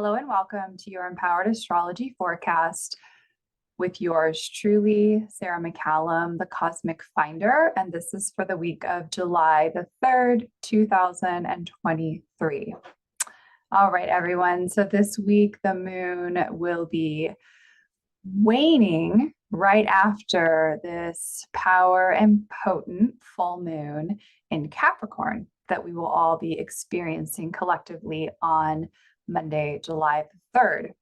Hello and welcome to your Empowered Astrology Forecast with yours truly, Sarah McCallum, the Cosmic Finder. And this is for the week of July the 3rd, 2023. All right, everyone. So this week, the moon will be waning right after this power and potent full moon in Capricorn that we will all be experiencing collectively on Monday, July the 3rd.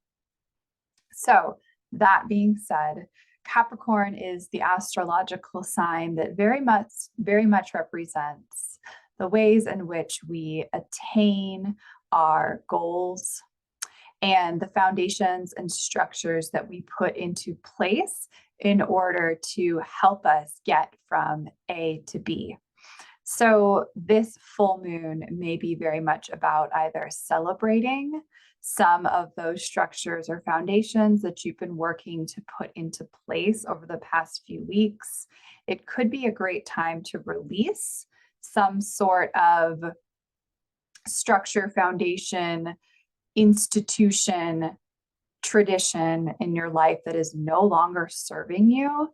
So that being said, Capricorn is the astrological sign that very much represents the ways in which we attain our goals and the foundations and structures that we put into place in order to help us get from A to B. So this full moon may be very much about either celebrating some of those structures or foundations that you've been working to put into place over the past few weeks. It could be a great time to release some sort of structure, foundation, institution, tradition in your life that is no longer serving you.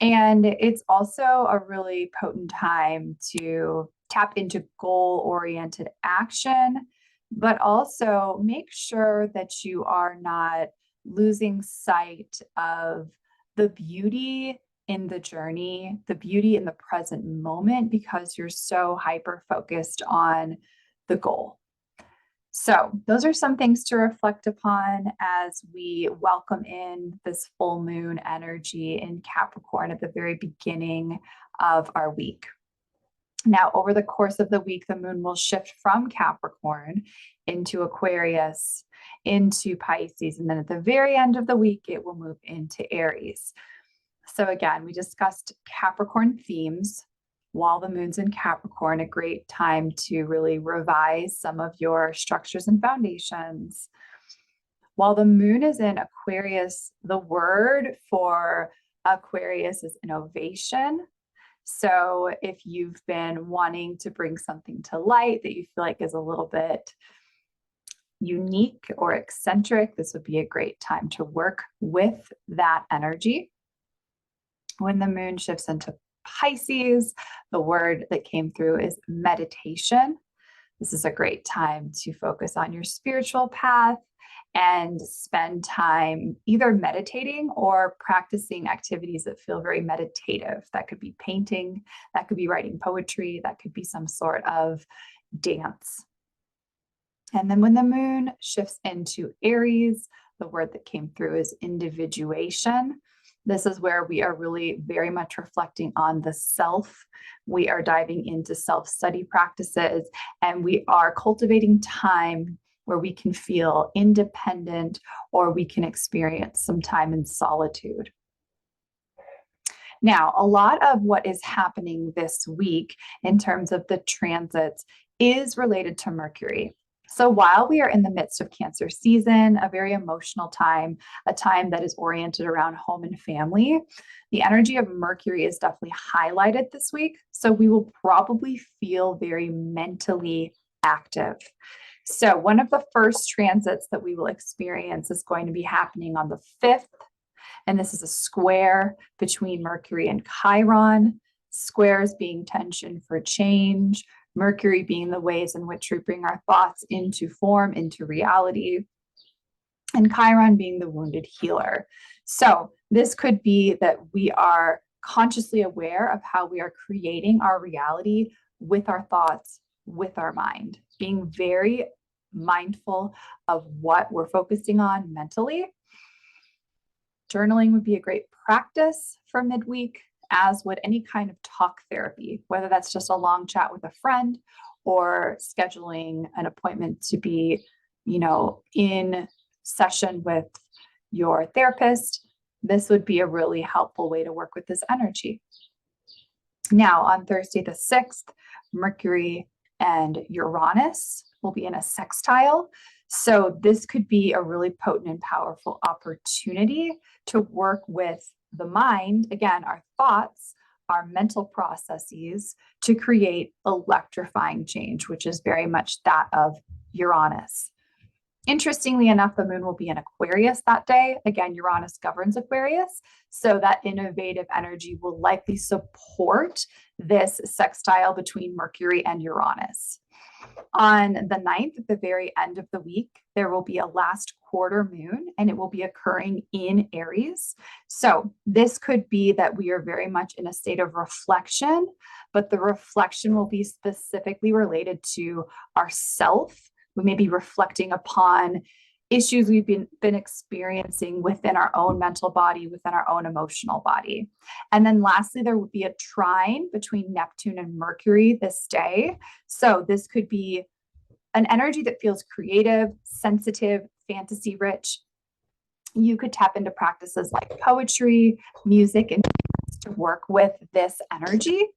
And it's also a really potent time to tap into goal-oriented action, but also make sure that you are not losing sight of the beauty in the journey, the beauty in the present moment, because you're so hyper-focused on the goal. So those are some things to reflect upon as we welcome in this full moon energy in Capricorn at the very beginning of our week. Now, over the course of the week, the moon will shift from Capricorn into Aquarius, into Pisces, and then at the very end of the week, it will move into Aries. So again, we discussed Capricorn themes while the moon's in Capricorn, a great time to really revise some of your structures and foundations. While the moon is in Aquarius, the word for Aquarius is innovation. So if you've been wanting to bring something to light that you feel like is a little bit unique or eccentric, this would be a great time to work with that energy. When the moon shifts into Pisces, the word that came through is meditation. This is a great time to focus on your spiritual path and spend time either meditating or practicing activities that feel very meditative. That could be painting, that could be writing poetry, that could be some sort of dance. And then when the moon shifts into Aries, the word that came through is individuation. This is where we are really very much reflecting on the self. We are diving into self-study practices, and we are cultivating time where we can feel independent or we can experience some time in solitude. Now, a lot of what is happening this week in terms of the transits is related to Mercury. So while we are in the midst of Cancer season, a very emotional time, a time that is oriented around home and family, the energy of Mercury is definitely highlighted this week. So we will probably feel very mentally active. So one of the first transits that we will experience is going to be happening on the 5th. And this is a square between Mercury and Chiron, squares being tension for change, Mercury being the ways in which we bring our thoughts into form, into reality, and Chiron being the wounded healer. So this could be that we are consciously aware of how we are creating our reality with our thoughts, with our mind, being very mindful of what we're focusing on mentally. Journaling would be a great practice for midweek, as would any kind of talk therapy, whether that's just a long chat with a friend or scheduling an appointment to be, in session with your therapist. This would be a really helpful way to work with this energy. Now, on Thursday the 6th, Mercury and Uranus will be in a sextile. So this could be a really potent and powerful opportunity to work with the mind, again, our thoughts, our mental processes, to create electrifying change, which is very much that of Uranus. Interestingly enough, the moon will be in Aquarius that day. Again, Uranus governs Aquarius. So that innovative energy will likely support this sextile between Mercury and Uranus. On the 9th, at the very end of the week, there will be a last quarter moon and it will be occurring in Aries. So this could be that we are very much in a state of reflection, but the reflection will be specifically related to ourself. We may be reflecting upon issues we've been experiencing within our own mental body, within our own emotional body. And then lastly, there would be a trine between Neptune and Mercury this day. So this could be an energy that feels creative, sensitive, fantasy rich. You could tap into practices like poetry, music, and to work with this energy.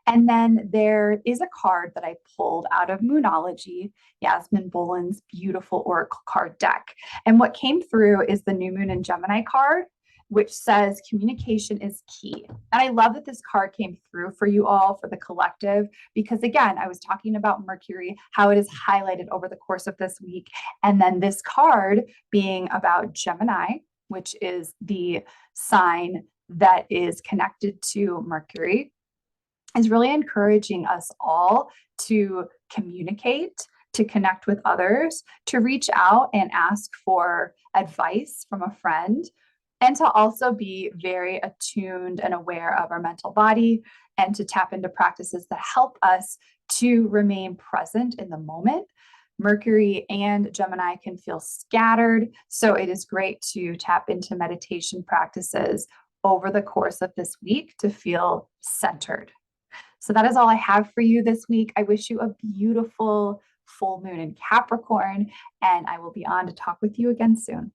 And then there is a card that I pulled out of Moonology, Yasmin Boland's beautiful oracle card deck. And what came through is the New Moon in Gemini card, which says communication is key. And I love that this card came through for you all, for the collective, because again, I was talking about Mercury, how it is highlighted over the course of this week. And then this card being about Gemini, which is the sign that is connected to Mercury, is really encouraging us all to communicate, to connect with others, to reach out and ask for advice from a friend, and to also be very attuned and aware of our mental body and to tap into practices that help us to remain present in the moment. Mercury and Gemini can feel scattered, so it is great to tap into meditation practices over the course of this week to feel centered. So that is all I have for you this week. I wish you a beautiful full moon in Capricorn, and I will be on to talk with you again soon.